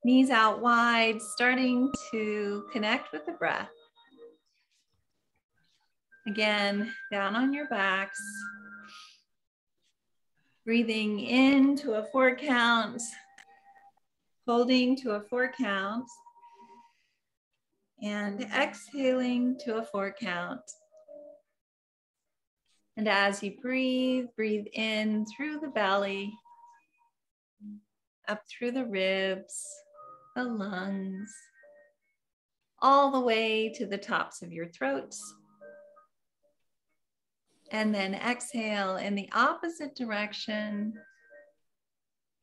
Knees out wide, starting to connect with the breath. Again, down on your backs. Breathing into a 4 count, holding to a 4 count, and exhaling to a 4 count. And as you breathe, breathe in through the belly, up through the ribs, the lungs, all the way to the tops of your throats. And then exhale in the opposite direction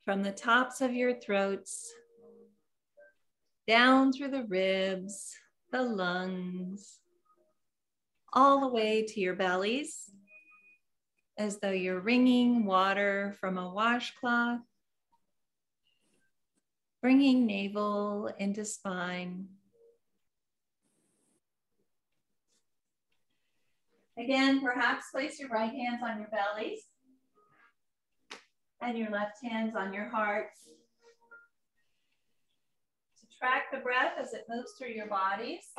from the tops of your throats, down through the ribs, the lungs, all the way to your bellies, as though you're wringing water from a washcloth, bringing navel into spine. Again, perhaps place your right hands on your bellies and your left hands on your hearts. To track the breath as it moves through your bodies.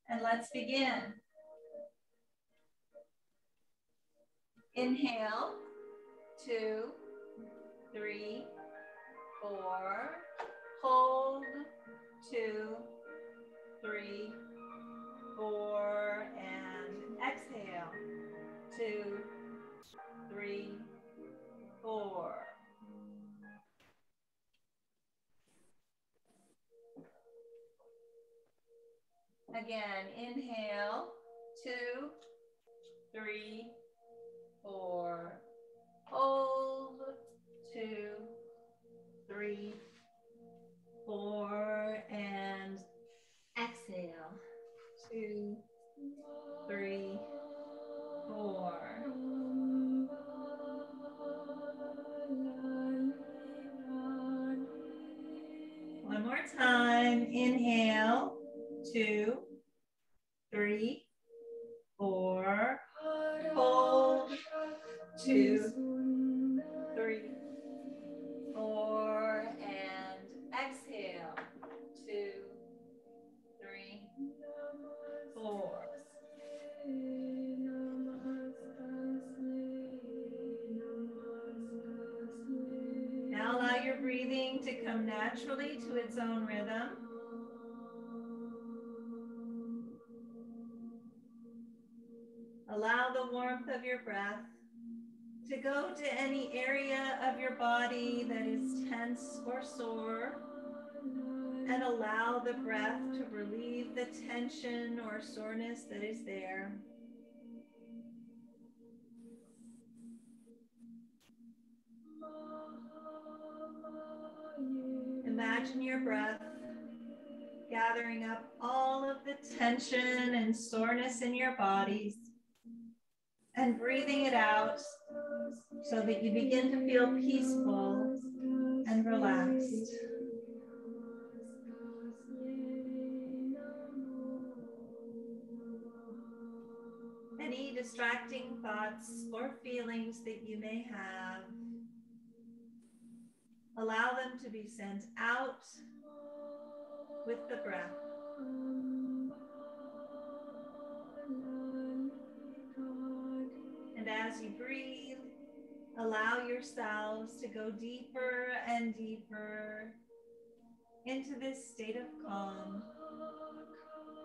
And let's begin. Inhale, 2, 3, 4. Hold, 2, 3, 4, and exhale, 2, 3, 4. Again, inhale, 2, 3, 4. Hold, 2, 3, 4, and exhale, 2, 3, 4. One more time. Inhale, 2, 3, 4. Hold, 2, 3, 4, and exhale, 2, 3, 4. Now allow your breathing to come naturally to its own rhythm. Allow the warmth of your breath to go to any area of your body that is tense or sore, and allow the breath to relieve the tension or soreness that is there. Imagine your breath gathering up all of the tension and soreness in your bodies and breathing it out so that you begin to feel peaceful and relaxed. Any distracting thoughts or feelings that you may have, allow them to be sent out with the breath. And as you breathe, allow yourselves to go deeper and deeper into this state of calm,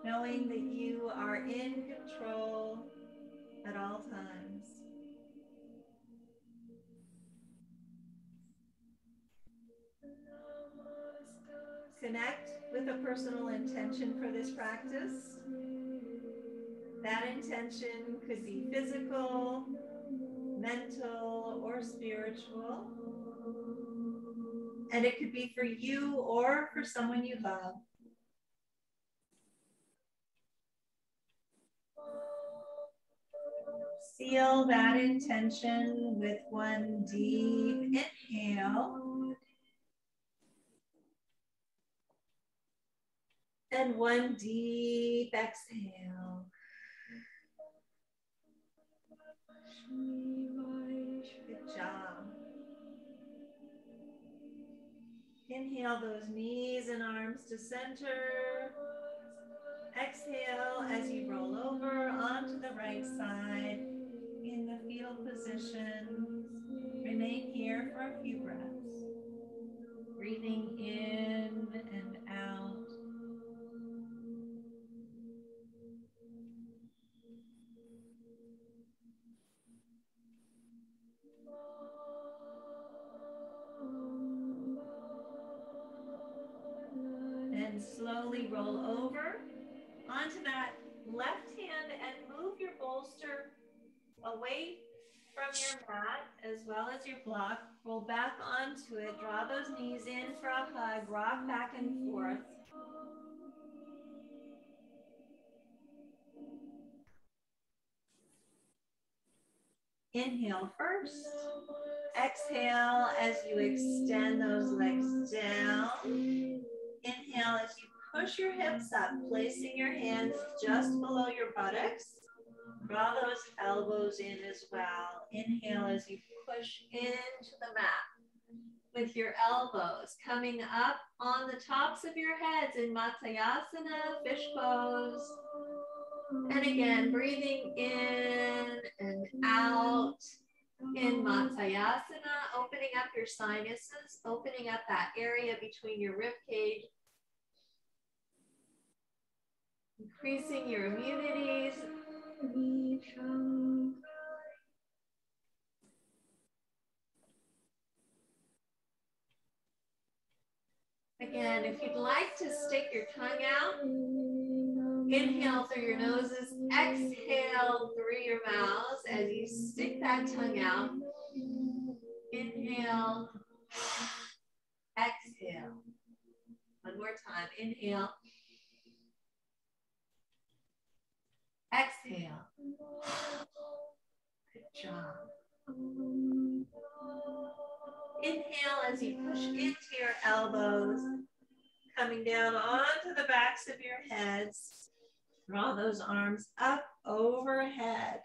knowing that you are in control at all times. Connect with a personal intention for this practice. That intention could be physical, mental, or spiritual. And it could be for you or for someone you love. Seal that intention with one deep inhale and one deep exhale. Good job. Inhale those knees and arms to center. Exhale as you roll over onto the right side in the fetal position. Remain here for a few breaths. Breathing in and out. And slowly roll over onto that left hand and move your bolster away from your mat as well as your block. Roll back onto it. Draw those knees in for a hug. Rock back and forth. Inhale first. Exhale as you extend those legs down. Inhale as you push your hips up, placing your hands just below your buttocks. Draw those elbows in as well. Inhale as you push into the mat with your elbows coming up on the tops of your heads in Matsuyasana, fish pose. And again, breathing in and out in Matsuyasana, opening up your sinuses, opening up that area between your rib cage, increasing your immunities. Again, if you'd like to stick your tongue out, inhale through your noses, exhale through your mouths as you stick that tongue out. Inhale, exhale. One more time, inhale, exhale. Good job. Inhale as you push into your elbows, coming down onto the backs of your heads. Draw those arms up overhead.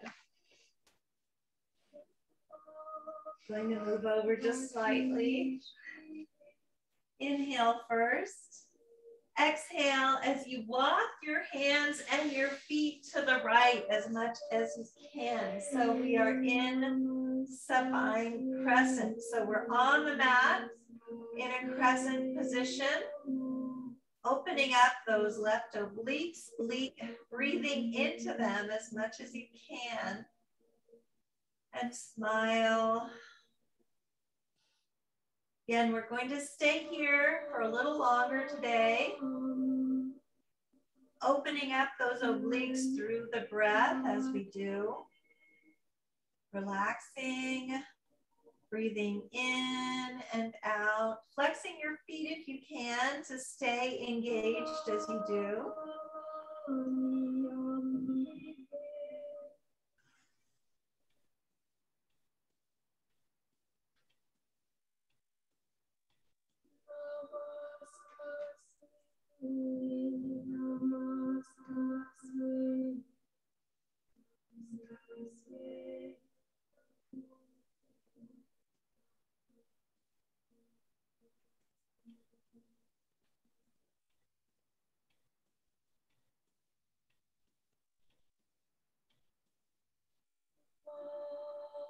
Going to move over just slightly. Inhale first. Exhale as you walk your hands and your feet to the right as much as you can. So we are in supine crescent. So we're on the mat in a crescent position, opening up those left obliques, breathing into them as much as you can. And smile. Again, we're going to stay here for a little longer today. Opening up those obliques through the breath as we do. Relaxing, breathing in and out. Flexing your feet if you can to stay engaged as you do.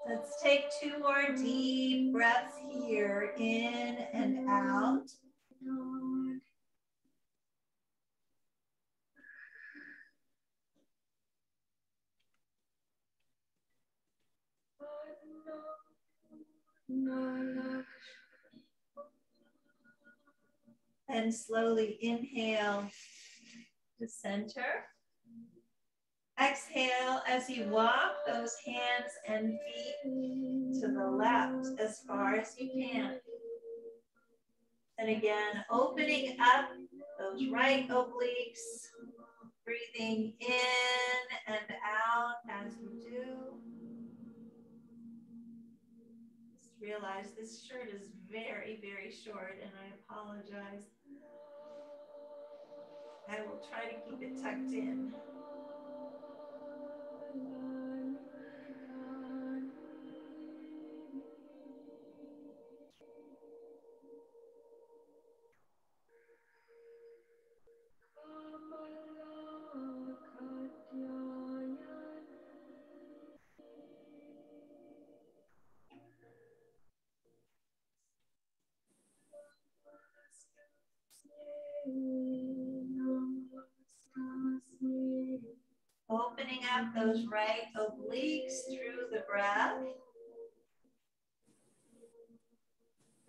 Let's take 2 more deep breaths here, in and out. And slowly inhale to center. Exhale as you walk those hands and feet to the left as far as you can. And again, opening up those right obliques, breathing in and out as you do. Just realize this shirt is very, very short and I apologize. I will try to keep it tucked in. Opening up those right obliques through the breath.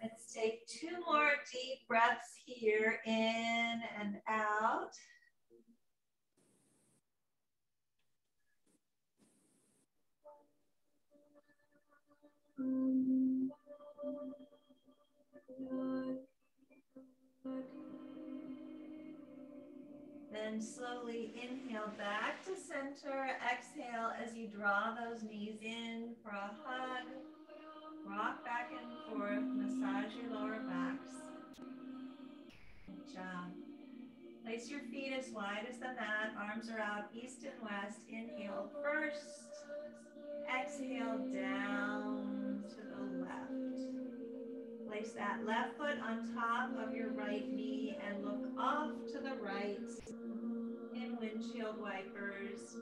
Let's take 2 more deep breaths here, in and out. Then slowly inhale back to center. Exhale as you draw those knees in for a hug. Rock back and forth. Massage your lower backs. Good job. Place your feet as wide as the mat. Arms are out east and west. Inhale first. Exhale down to the left. Place that left foot on top of your right knee and look off to the right in windshield wipers.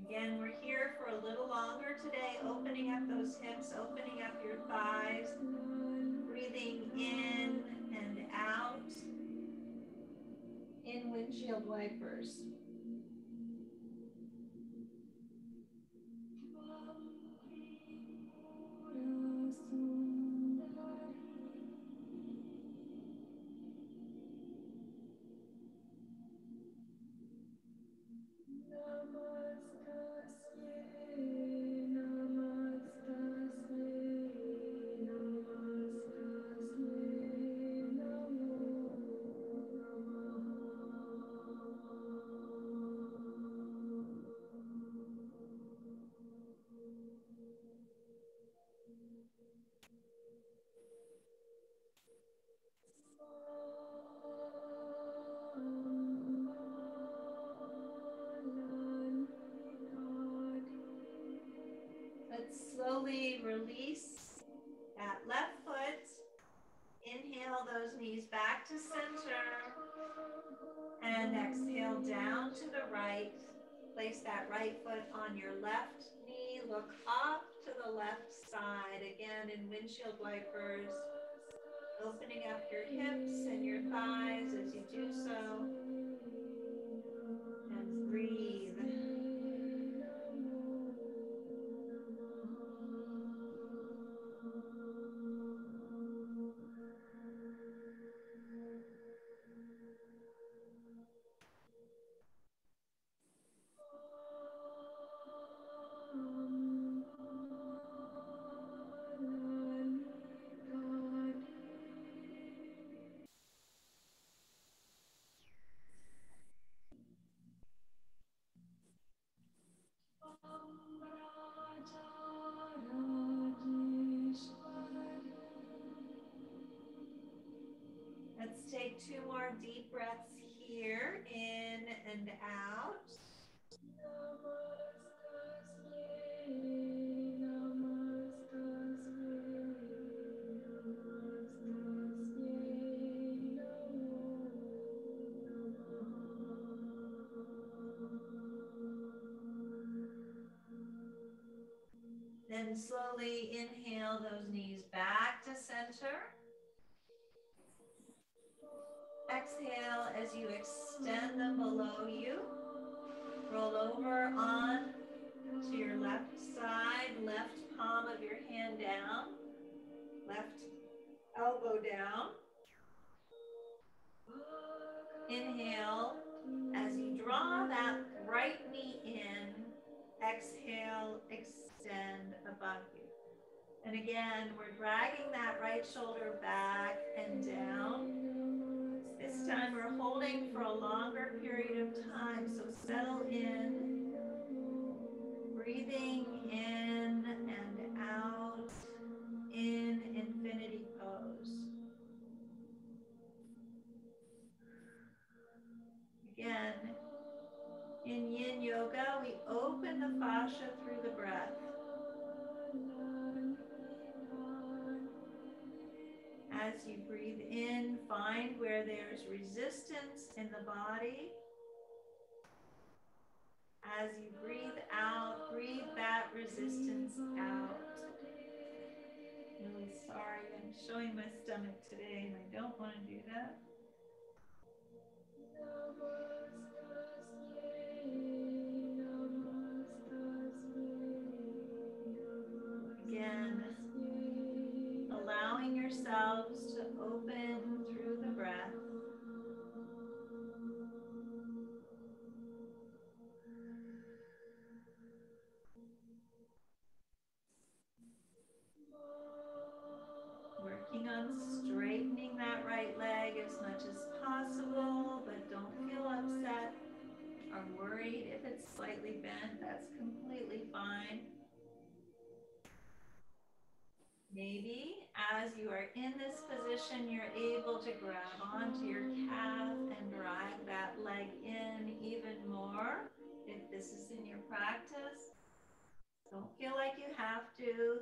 Again, we're here for a little longer today, opening up those hips, opening up your thighs, breathing in and out in windshield wipers. Let's slowly release that left foot. Inhale those knees back to center. And exhale down to the right. Place that right foot on your left knee. Look off to the left side. Again in windshield wipers. Opening up your hips and your thighs as you do so. And breathe. Let's take 2 more deep breaths here, in and out. Then slowly inhale those knees back to center. Exhale as you extend them below you. Roll over on to your left side, left palm of your hand down, left elbow down. Inhale as you draw that right knee in. Exhale, extend above you. And again, we're dragging that right shoulder back and down. This time we're holding for a longer period of time, so settle in. Breathing in and out in infinity pose. Again, in Yin Yoga, we open the fascia through the breath. As you breathe in, find where there's resistance in the body. As you breathe out, breathe that resistance out. Really sorry, I'm showing my stomach today and I don't want to do that. Again, allowing yourselves to open through the breath. Working on straightening that right leg as much as possible, but don't feel upset or worried if it's slightly bent. That's completely fine. Maybe as you are in this position, you're able to grab onto your calf and drag that leg in even more if this is in your practice. Don't feel like you have to.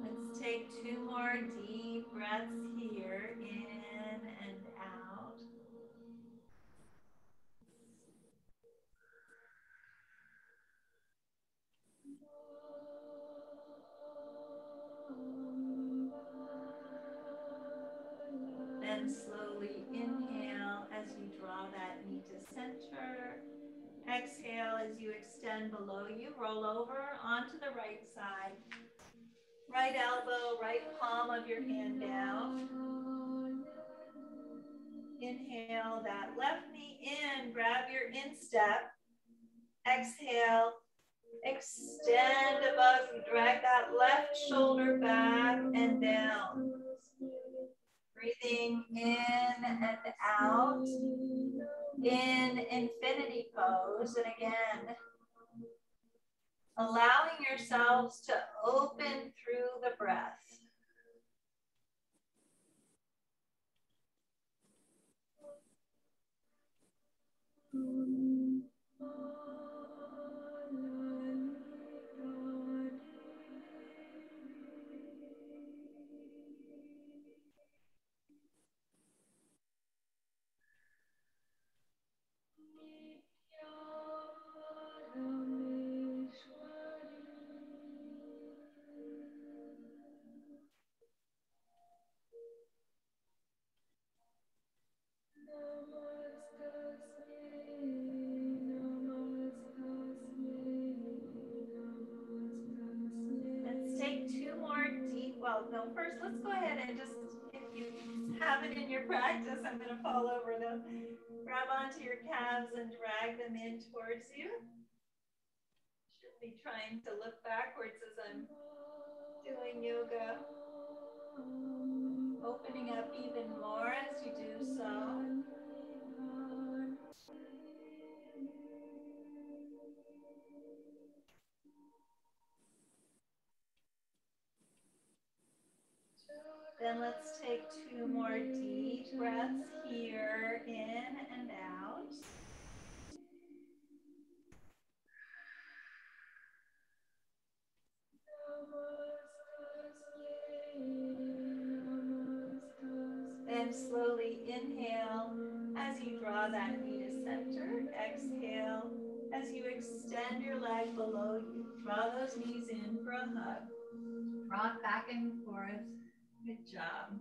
Let's take 2 more deep breaths here, in and out. Then slowly inhale as you draw that knee to center. Exhale as you extend below you, roll over onto the right side. Right elbow, right palm of your hand down. Inhale that left knee in, grab your instep. Exhale, extend above you, drag that left shoulder back and down. Breathing in and out, in infinity pose. And again, allowing yourselves to open through the breath. Let's take 2 more deep, well, no, first let's go ahead and just, if you have it in your practice, I'm going to fall over them. Grab onto your calves and drag them in towards you. Should be trying to look backwards as I'm doing yoga. Opening up even more as you do so. Then let's take 2 more deep breaths here, in and out. Then slowly inhale as you draw that knee to center. Exhale as you extend your leg below you. Draw those knees in for a hug. Rock back and forth. Good job.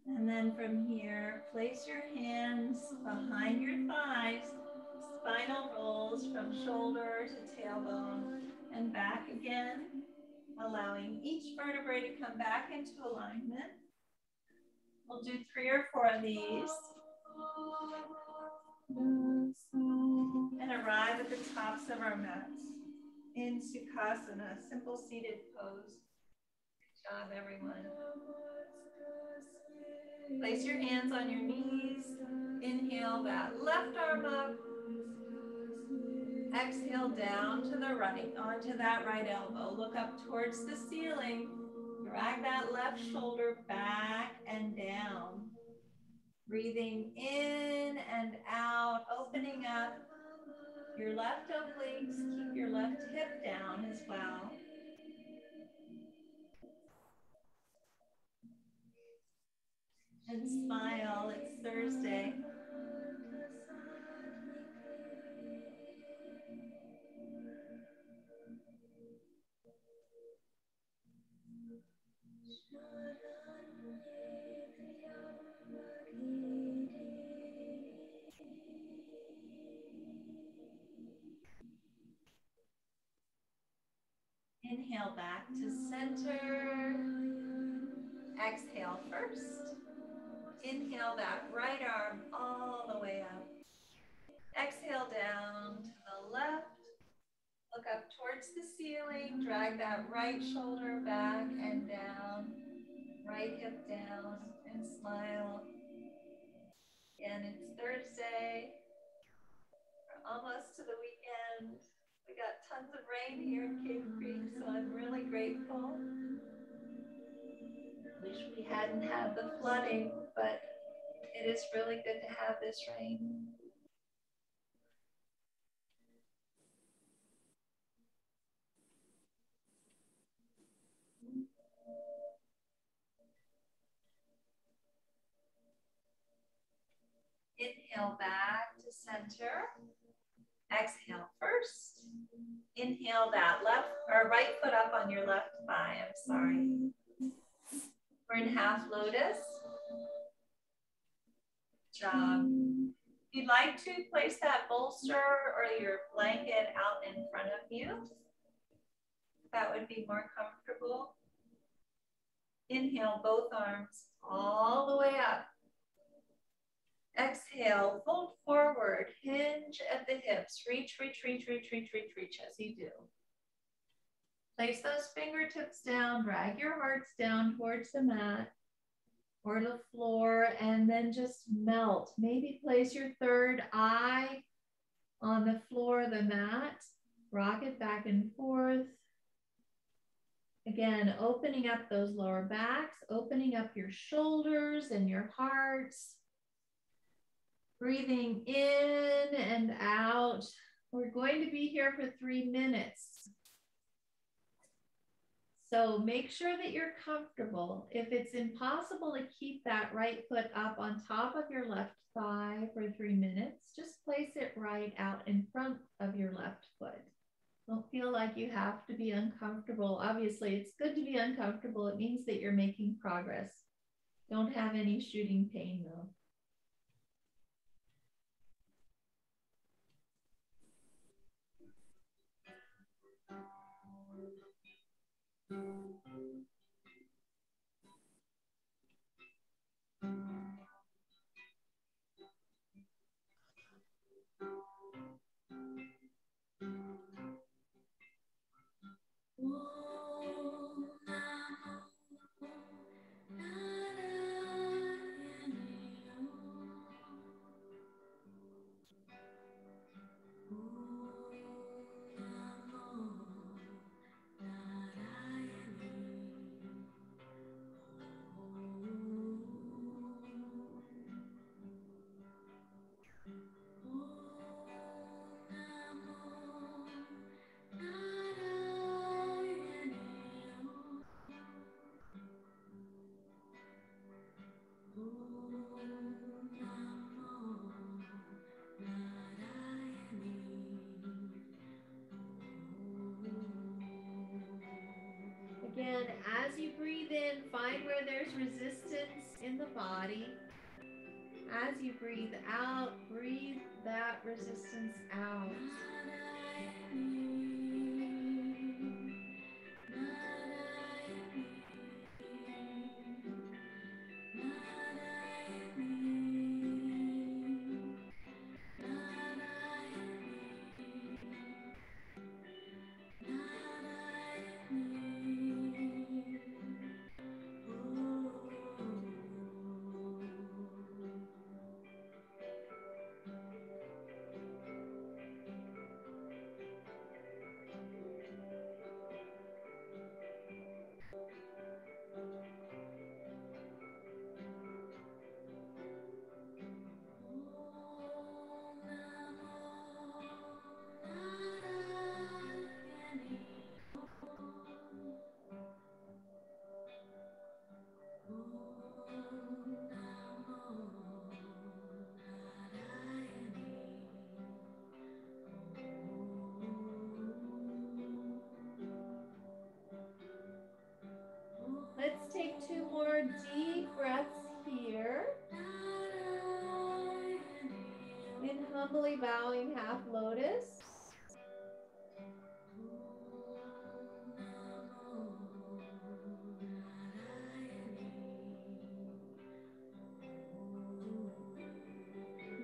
And then from here, place your hands behind your thighs. Spinal rolls from shoulder to tailbone and back again, allowing each vertebrae to come back into alignment. We'll do 3 or 4 of these. And arrive at the tops of our mats in Sukhasana, simple seated pose. Good job, everyone. Place your hands on your knees. Inhale that left arm up. Exhale down to the right, onto that right elbow. Look up towards the ceiling. Drag that left shoulder back and down. Breathing in and out, opening up your left obliques. Keep your left hip down as well. and smile. It's Thursday. Inhale back to center. Exhale first. Inhale that right arm all the way up. Exhale down to the left. Look up towards the ceiling. Drag that right shoulder back and down. Right hip down and smile. Again, it's Thursday. We're almost to the weekend. We got tons of rain here in Cave Creek, so I'm really grateful. Wish we hadn't had the flooding, but it is really good to have this rain. Inhale back to center. Exhale first. Inhale that left or right foot up on your left thigh. I'm sorry. We're in half lotus. Good job. If you'd like to place that bolster or your blanket out in front of you, that would be more comfortable. Inhale both arms all the way up. Exhale, fold forward, hinge at the hips. Reach, reach, reach, reach, reach, reach, reach as you do. Place those fingertips down, drag your hearts down towards the mat or the floor, and then just melt. Maybe place your third eye on the floor of the mat. Rock it back and forth. Again, opening up those lower backs, opening up your shoulders and your hearts. Breathing in and out. We're going to be here for 3 minutes. So make sure that you're comfortable. If it's impossible to keep that right foot up on top of your left thigh for 3 minutes, just place it right out in front of your left foot. Don't feel like you have to be uncomfortable. Obviously, it's good to be uncomfortable. It means that you're making progress. Don't have any shooting pain though. Again, as you breathe in, find where there's resistance in the body. As you breathe out, breathe that resistance out. half lotus.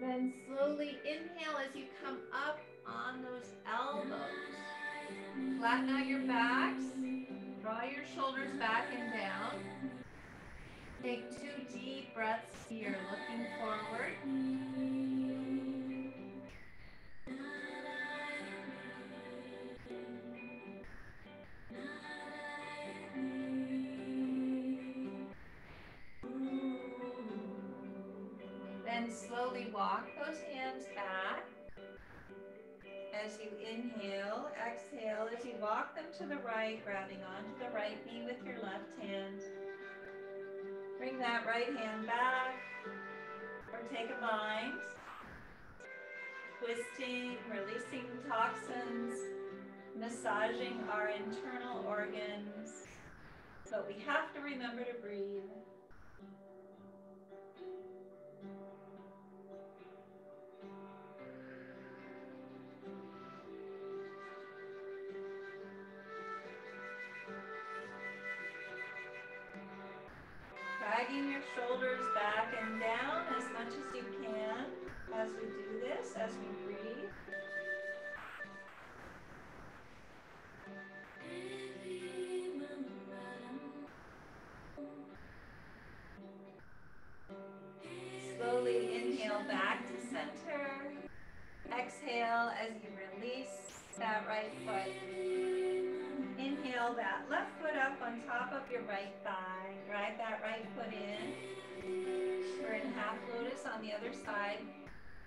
Then slowly inhale as you come up on those elbows. Flatten out your backs. Draw your shoulders back and down. Take 2 deep breaths here, looking forward. Then slowly walk those hands back. As you inhale, exhale, as you walk them to the right, grabbing onto the right knee with your left hand. Bring that right hand back, or take a bind. Twisting, releasing toxins, massaging our internal organs. But we have to remember to breathe. Dragging your shoulders back and down as much as you can as we do this, as we breathe. Slowly inhale back to center. Exhale as you release that right foot. Inhale that left foot up on top of your right thigh. Drag that right foot in. We're in half lotus on the other side.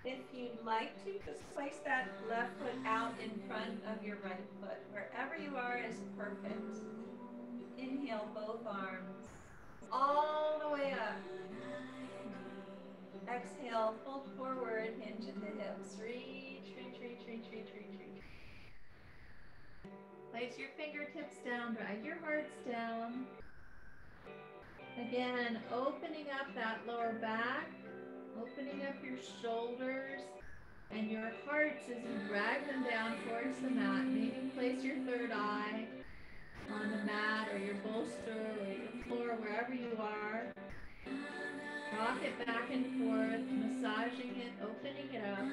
If you'd like to, just place that left foot out in front of your right foot. Wherever you are is perfect. Inhale both arms all the way up. Exhale, fold forward, hinge at the hips. Reach, reach, reach, reach, reach, reach, reach. Place your fingertips down, drag your hearts down. Again, opening up that lower back, opening up your shoulders and your hearts as you drag them down towards the mat. Maybe place your third eye on the mat or your bolster or your floor, wherever you are. Rock it back and forth, massaging it, opening it up.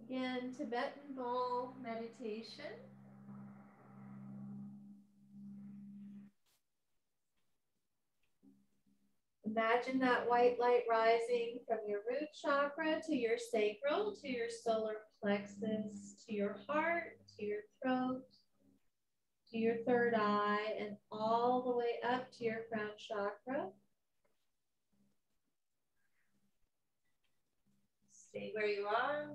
Again, Tibetan bowl meditation. Imagine that white light rising from your root chakra to your sacral, to your solar plexus, to your heart, to your throat, to your third eye, and all the way up to your crown chakra. Stay where you are.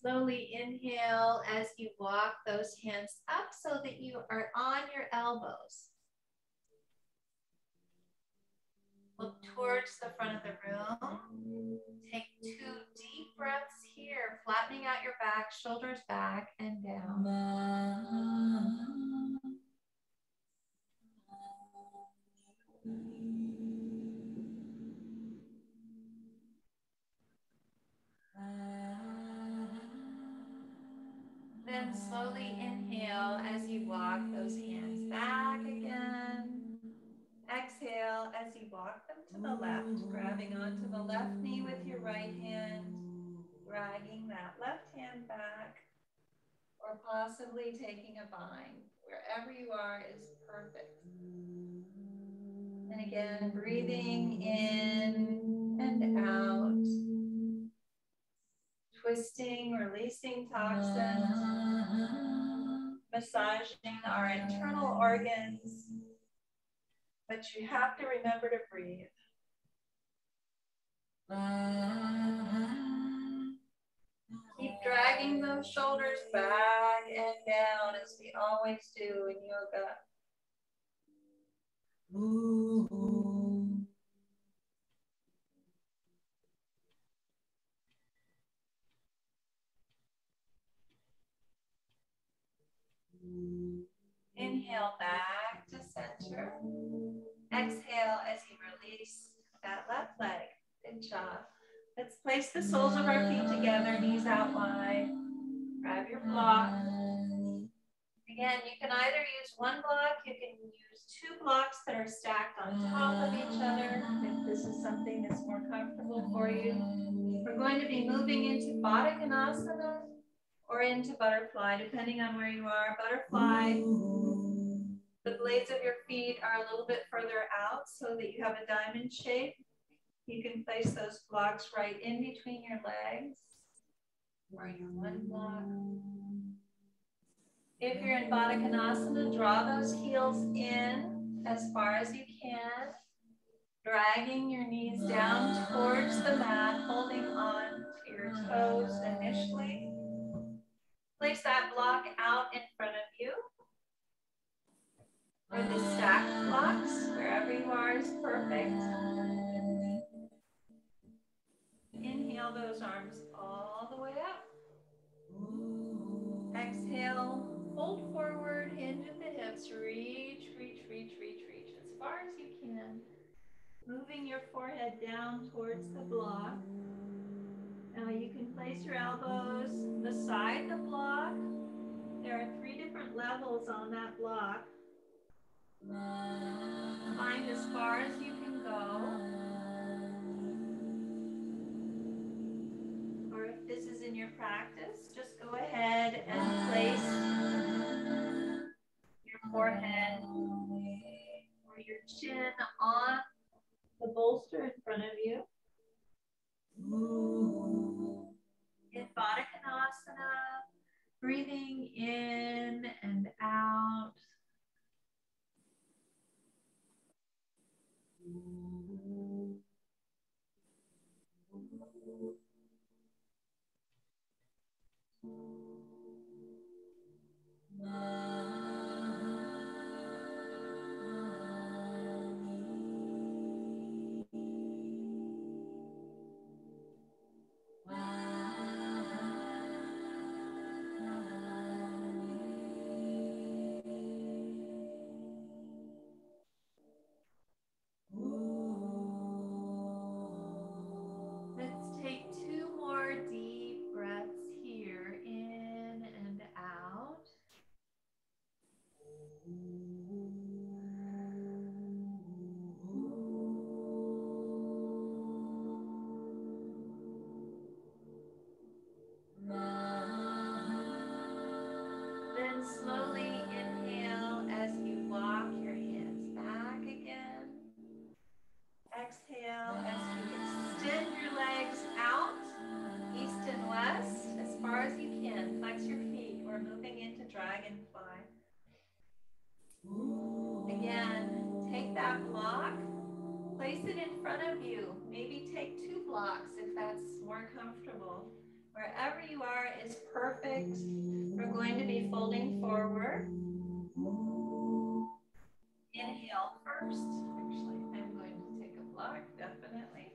Slowly inhale as you walk those hands up so that you are on your elbows. Look towards the front of the room. Take 2 deep breaths here, flattening out your back, shoulders back and down. Then slowly inhale as you walk those hands back again. Exhale as you walk them to the left, grabbing onto the left knee with your right hand, dragging that left hand back, or possibly taking a bind. Wherever you are is perfect. And again, breathing in and out, twisting, releasing toxins, massaging our internal organs. But you have to remember to breathe. Keep dragging those shoulders back and down as we always do in yoga. Inhale back to center. Exhale as you release that left leg. Good job. Let's place the soles of our feet together, knees out wide. Grab your block. Again, you can either use one block, you can use 2 blocks that are stacked on top of each other, if this is something that's more comfortable for you. We're going to be moving into Baddha Konasana or into butterfly, depending on where you are. Butterfly, the blades of your feet are a little bit further out so that you have a diamond shape. You can place those blocks right in between your legs or your one block. If you're in Baddha Konasana, draw those heels in as far as you can, dragging your knees down towards the mat, holding on to your toes initially. Place that block out in front of you, or the stacked blocks, wherever you are is perfect. Inhale those arms all the way up. Exhale, fold forward, hinge at the hips, reach, reach, reach, reach, reach as far as you can. Moving your forehead down towards the block. Now you can place your elbows beside the block. There are 3 different levels on that block. Find as far as you can go. Or if this is in your practice, just go ahead and place your forehead or your chin on the bolster in front of you. In Baddha Konasana, breathing in and out. Let's take 2 more deep breaths here, in and out. Then slowly inhale as you walk your hands back again. Exhale as you extend your legs out, east and west, as far as you can. Flex your feet. We're moving into dragonfly. Again, take that block, place it in front of you. Maybe take 2 blocks if that's more comfortable. Wherever you are is perfect. We're going to be folding forward. Inhale first. Actually, I'm going to take a block, definitely.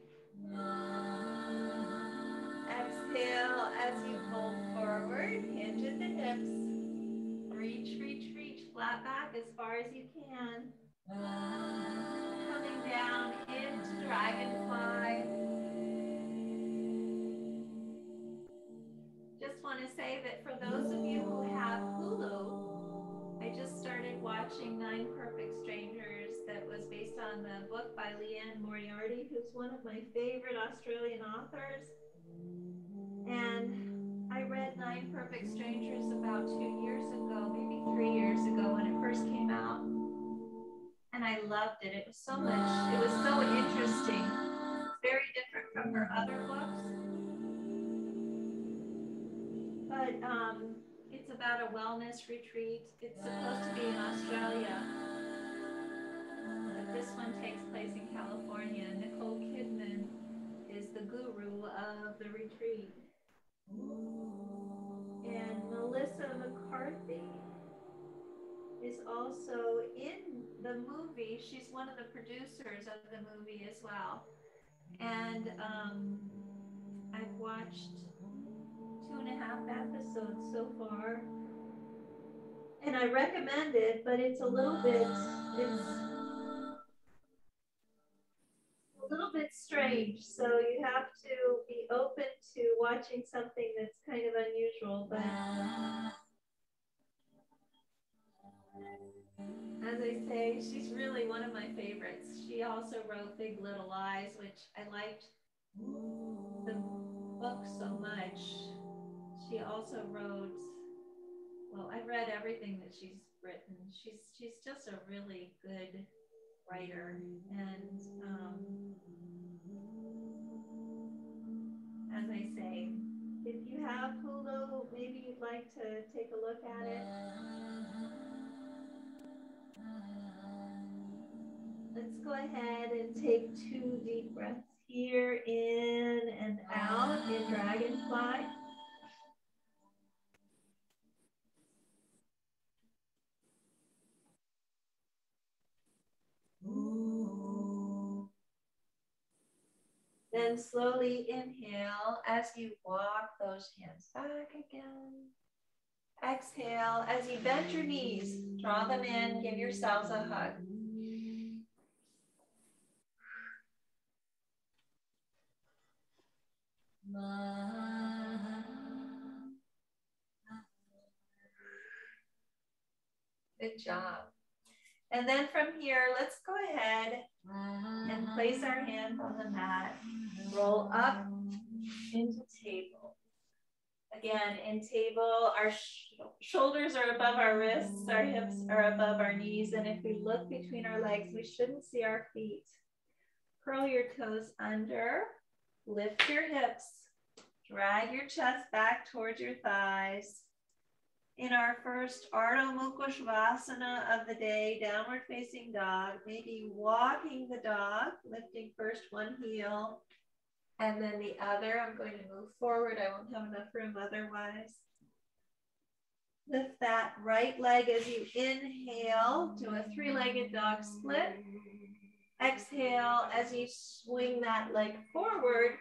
Exhale as you fold forward, hinge at the hips. Reach, reach, reach, flat back as far as you can. Coming down into dragonfly. Just want to say that for those of you who have Hulu, I just started watching Nine Perfect Strangers that was based on the book by Leanne Moriarty, who's one of my favorite Australian authors. And I read Nine Perfect Strangers about 2 years ago, maybe 3 years ago when it first came out. And I loved it. It was so interesting. Very different from her other books. But it's about a wellness retreat. It's supposed to be in Australia. But this one takes place in California. Nicole Kidman is the guru of the retreat. And Melissa McCarthy is also in the movie. She's one of the producers of the movie as well. And I've watched 2.5 episodes so far. And I recommend it, but it's a little bit strange. So you have to be open to watching something that's kind of unusual. But as I say, she's really one of my favorites. She also wrote Big Little Lies, which I liked the book so much. She also wrote, well, I read everything that she's written. She's just a really good writer. And as I say, if you have Hulu, maybe you'd like to take a look at it. Let's go ahead and take 2 deep breaths here, in and out in dragonfly. Then slowly inhale as you walk those hands back again. Exhale as you bend your knees, draw them in, give yourselves a hug. Good job. And then from here, let's go ahead and place our hands on the mat. Roll up into table. Again, in table, our shoulders are above our wrists, our hips are above our knees, and if we look between our legs, we shouldn't see our feet. Curl your toes under, lift your hips, drag your chest back towards your thighs. In our first Ardha Mukha Svanasana of the day, downward facing dog, maybe walking the dog, lifting first one heel and then the other. I'm going to move forward. I won't have enough room otherwise. Lift that right leg as you inhale to a 3-legged dog split. Exhale as you swing that leg forward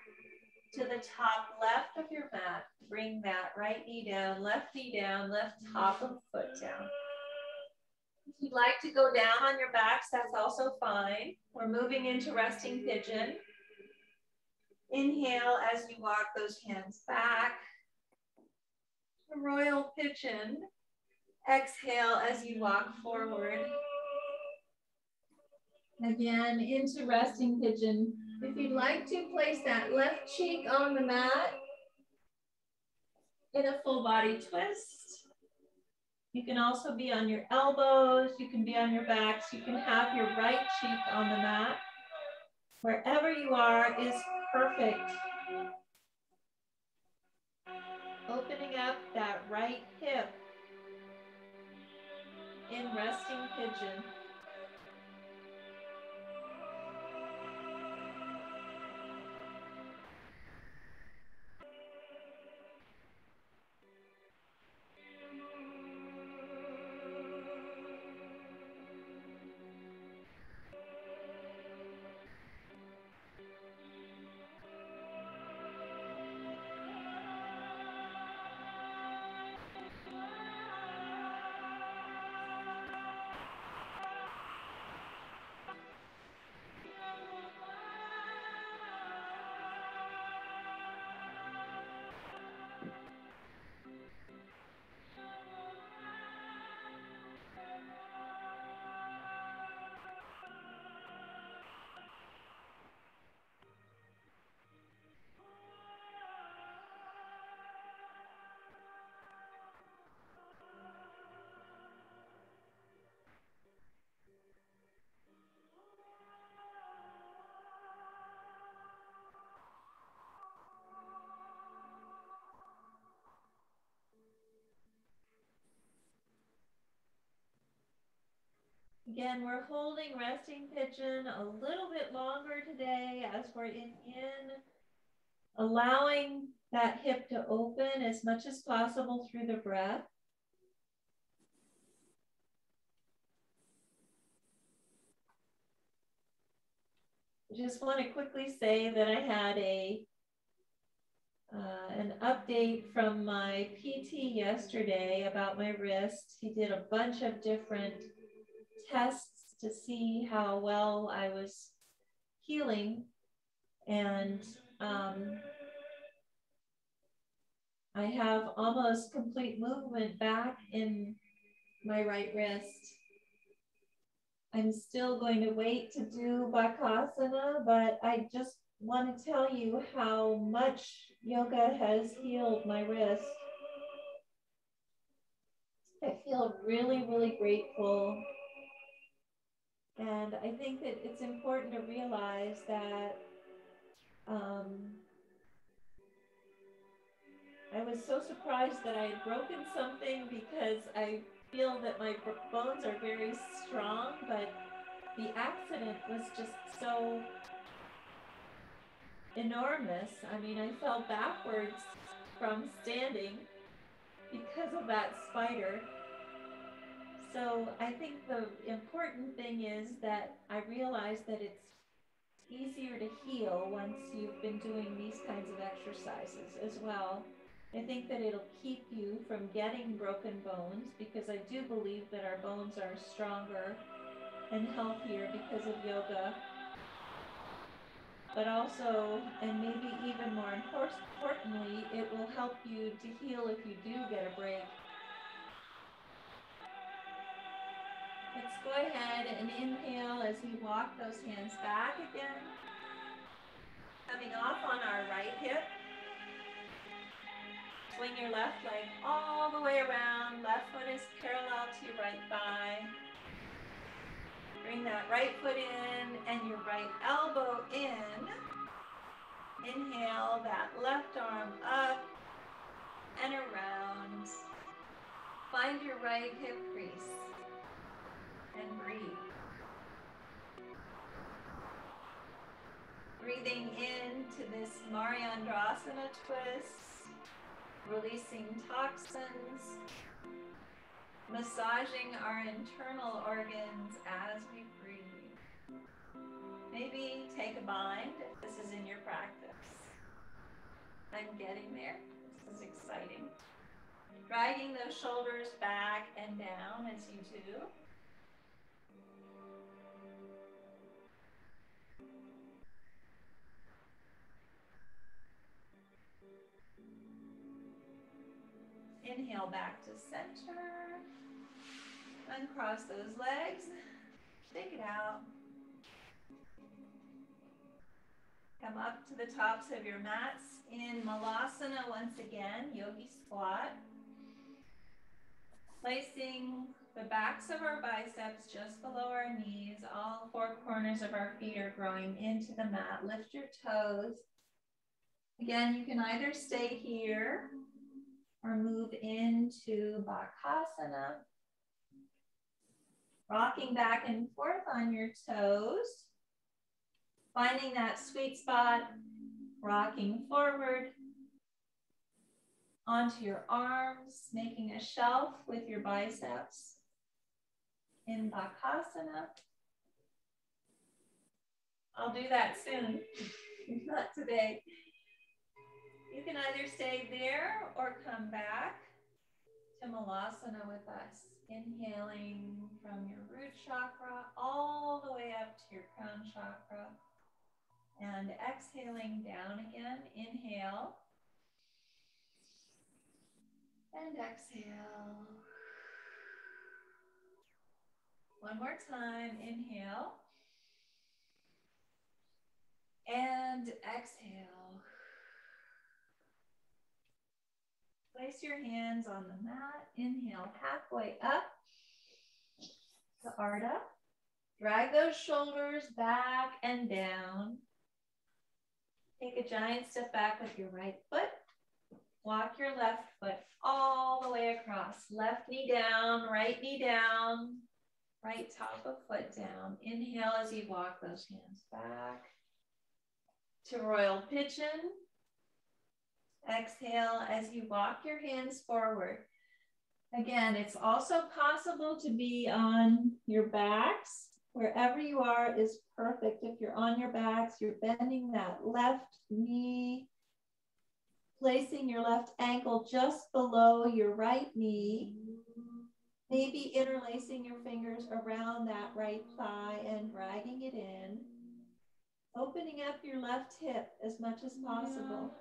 to the top left of your mat. Bring that right knee down, left top of foot down. If you'd like to go down on your backs, that's also fine. We're moving into resting pigeon. Inhale as you walk those hands back. Royal pigeon. Exhale as you walk forward. Again, into resting pigeon. If you'd like to, place that left cheek on the mat in a full body twist. You can also be on your elbows, you can be on your backs, you can have your right cheek on the mat. Wherever you are is perfect. Opening up that right hip in resting pigeon. Again, we're holding resting pigeon a little bit longer today as we're in yin, allowing that hip to open as much as possible through the breath. I just want to quickly say that I had an update from my PT yesterday about my wrist. He did a bunch of different tests to see how well I was healing, and I have almost complete movement back in my right wrist. I'm still going to wait to do Bakasana, but I just want to tell you how much yoga has healed my wrist. I feel really, really grateful. And I think that it's important to realize that I was so surprised that I had broken something, because I feel that my bones are very strong, but the accident was just so enormous. I mean, I fell backwards from standing because of that spider. So I think the important thing is that I realized that it's easier to heal once you've been doing these kinds of exercises as well. I think that it'll keep you from getting broken bones, because I do believe that our bones are stronger and healthier because of yoga. But also, and maybe even more importantly, it will help you to heal if you do get a break. Let's go ahead and inhale as we walk those hands back again. Coming off on our right hip. Swing your left leg all the way around. Left foot is parallel to your right thigh. Bring that right foot in and your right elbow in. Inhale that left arm up and around. Find your right hip crease and breathe. Breathing into this Mariandrasana twist, releasing toxins, massaging our internal organs as we breathe. Maybe take a bind if this is in your practice. I'm getting there. This is exciting. Dragging those shoulders back and down as you do. Inhale back to center. Uncross those legs. Shake it out. Come up to the tops of your mats in Malasana once again, yogi squat. Placing the backs of our biceps just below our knees. All four corners of our feet are growing into the mat. Lift your toes. Again, you can either stay here or move into Bakasana. Rocking back and forth on your toes. Finding that sweet spot, rocking forward onto your arms, making a shelf with your biceps in Bakasana. I'll do that soon, not today. You can either stay there or come back to Malasana with us. Inhaling from your root chakra all the way up to your crown chakra. And exhaling down again. Inhale. And exhale. One more time. Inhale. And exhale. Place your hands on the mat. Inhale halfway up to Ardha. Drag those shoulders back and down. Take a giant step back with your right foot. Walk your left foot all the way across. Left knee down, right knee down. right top of foot down. Inhale as you walk those hands back to Royal Pigeon. Exhale as you walk your hands forward. Again, it's also possible to be on your backs. Wherever you are is perfect. If you're on your backs, you're bending that left knee, placing your left ankle just below your right knee. Maybe interlacing your fingers around that right thigh and dragging it in. Opening up your left hip as much as possible.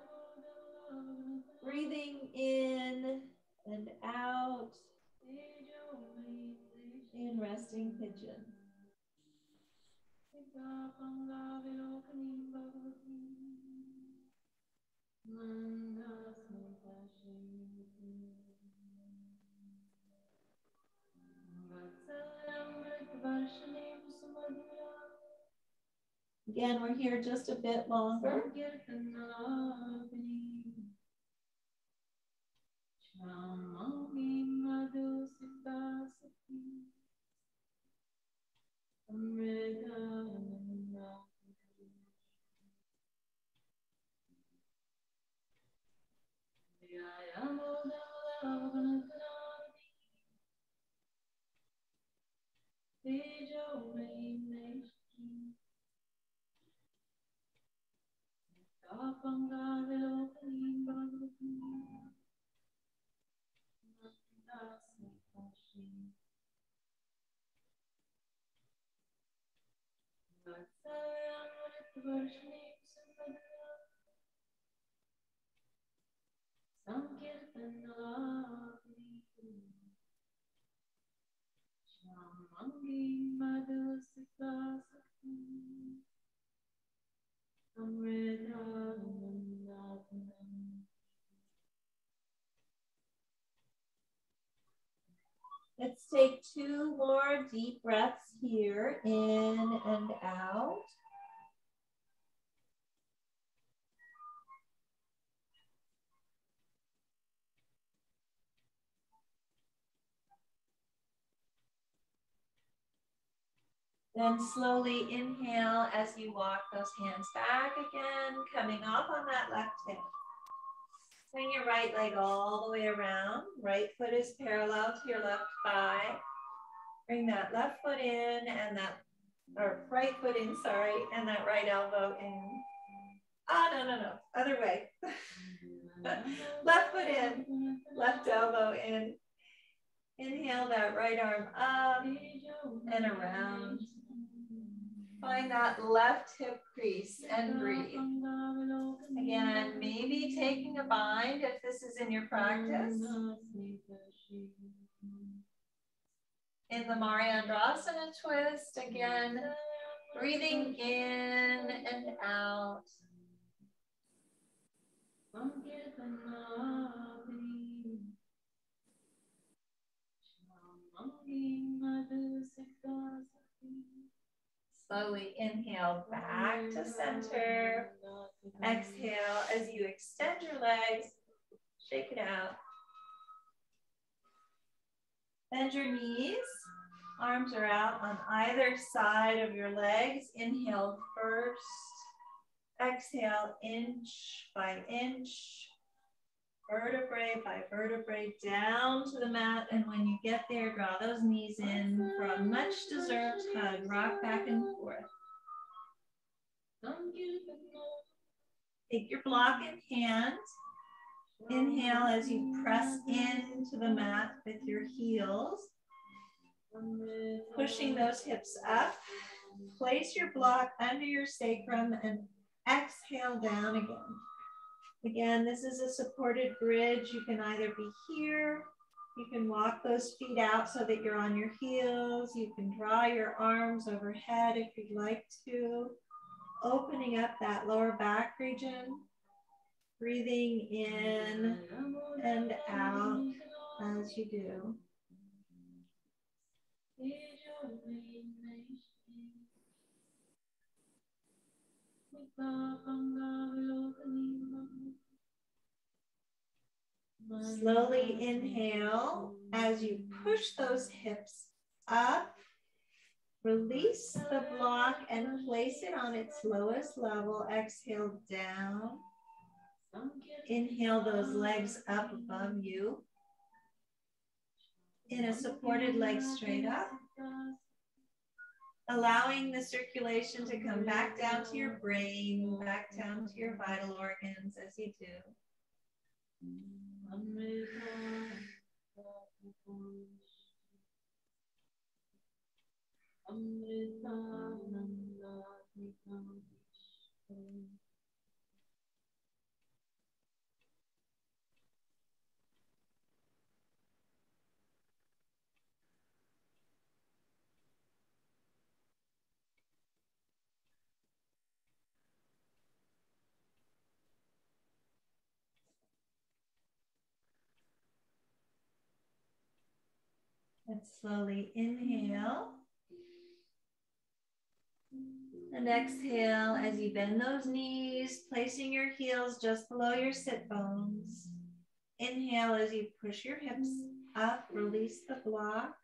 Breathing in and out in resting pigeon. Again, we're here just a bit longer. Let's take 2 more deep breaths here, in and out. Then slowly inhale as you walk those hands back again, coming off on that left hip. Swing your right leg all the way around. Right foot is parallel to your left thigh. Bring that left foot in and that, or right foot in, sorry, and that right elbow in. No. Other way. Left foot in, left elbow in. Inhale that right arm up and around. Find that left hip crease and breathe. Again, maybe taking a bind if this is in your practice. In the Mariandrasana twist, again, breathing in and out. Slowly inhale back to center. Exhale as you extend your legs, shake it out. Bend your knees, arms are out on either side of your legs. Inhale first, exhale inch by inch, vertebrae by vertebrae down to the mat. And when you get there, draw those knees in for a much deserved hug. Rock back and forth. Take your block in hand. Inhale as you press into the mat with your heels. Pushing those hips up. Place your block under your sacrum and exhale down again. Again, this is a supported bridge. You can either be here. You can walk those feet out so that you're on your heels. You can draw your arms overhead if you'd like to. Opening up that lower back region. Breathing in and out as you do. Slowly inhale as you push those hips up Release the block and place it on its lowest level. Exhale down. Inhale those legs up above you. In a supported leg straight up. Allowing the circulation to come back down to your brain, back down to your vital organs as you do. Let's slowly inhale. And exhale as you bend those knees, placing your heels just below your sit bones. Inhale as you push your hips up, release the block.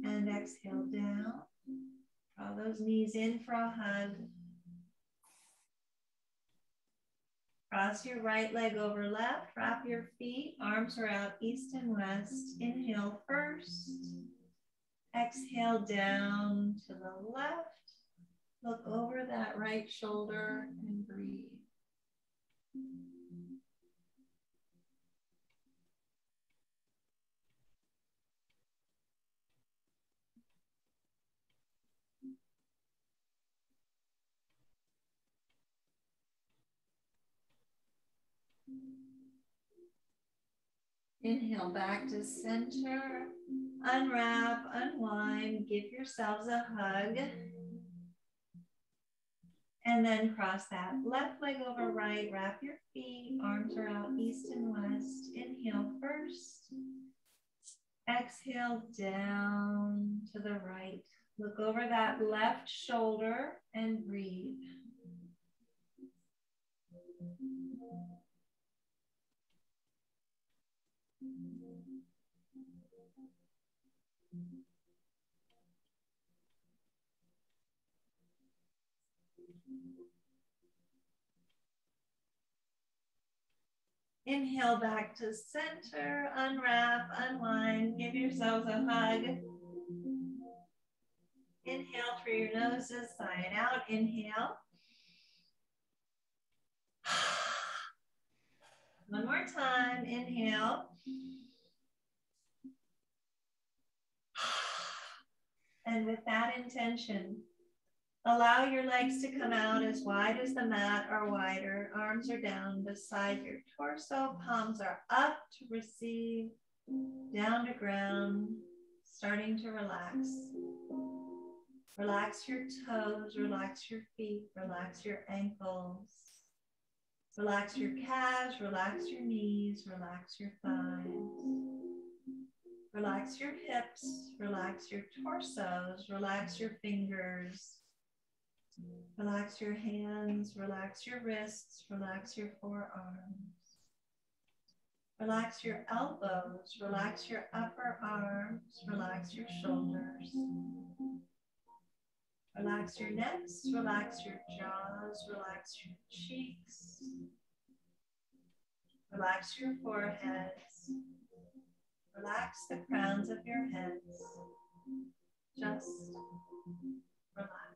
And exhale down. Draw those knees in for a hug. Cross your right leg over left, wrap your feet, arms are out east and west. Inhale first. Exhale down to the left. Look over that right shoulder and breathe. Inhale back to center. Unwrap, unwind, give yourselves a hug. And then cross that left leg over right, wrap your feet, arms are out east and west. Inhale first. Exhale down to the right. Look over that left shoulder and breathe. Inhale back to center, unwrap, unwind, give yourselves a hug. Inhale through your noses, sigh it out. Inhale. One more time, inhale. And with that intention, allow your legs to come out as wide as the mat or wider. Arms are down beside your torso. Palms are up to receive. Down to ground. Starting to relax. Relax your toes. Relax your feet. Relax your ankles. Relax your calves. Relax your knees. Relax your thighs. Relax your hips. Relax your torsos. Relax your fingers. Relax your hands, relax your wrists, relax your forearms. Relax your elbows, relax your upper arms, relax your shoulders. Relax your necks, relax your jaws, relax your cheeks. Relax your foreheads. Relax the crowns of your heads. Just relax.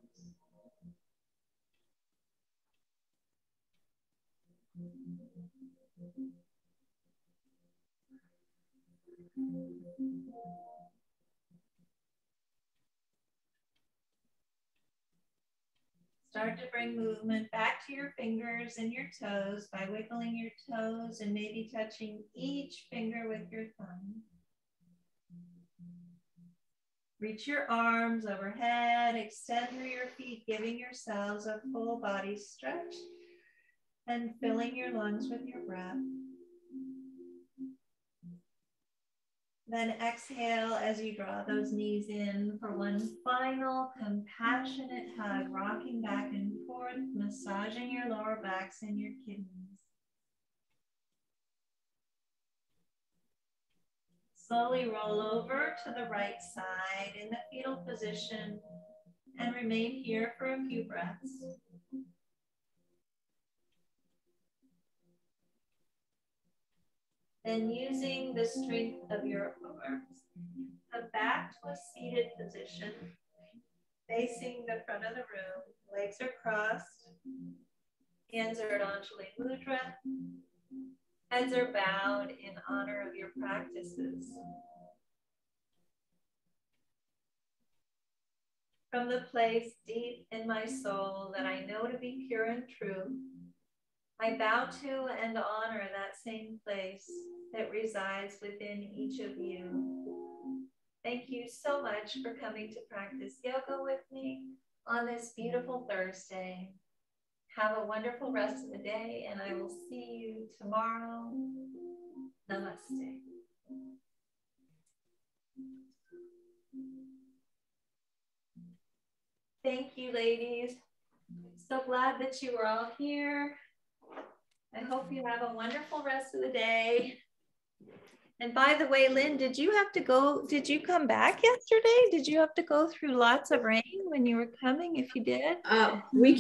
Start to bring movement back to your fingers and your toes by wiggling your toes and maybe touching each finger with your thumb. Reach your arms overhead, extend through your feet, giving yourselves a full body stretch and filling your lungs with your breath. Then exhale as you draw those knees in for one final compassionate hug, rocking back and forth, massaging your lower backs and your kidneys. Slowly roll over to the right side in the fetal position and remain here for a few breaths. Then using the strength of your arms, come back to a seated position, facing the front of the room. Legs are crossed, hands are at Anjali Mudra, heads are bowed in honor of your practices. From the place deep in my soul that I know to be pure and true, I bow to and honor that same place that resides within each of you. Thank you so much for coming to practice yoga with me on this beautiful Thursday. Have a wonderful rest of the day, and I will see you tomorrow. Namaste. Thank you, ladies. So glad that you were all here. I hope you have a wonderful rest of the day. And by the way, Lynn, did you come back yesterday? Did you have to go through lots of rain when you were coming? If you did? We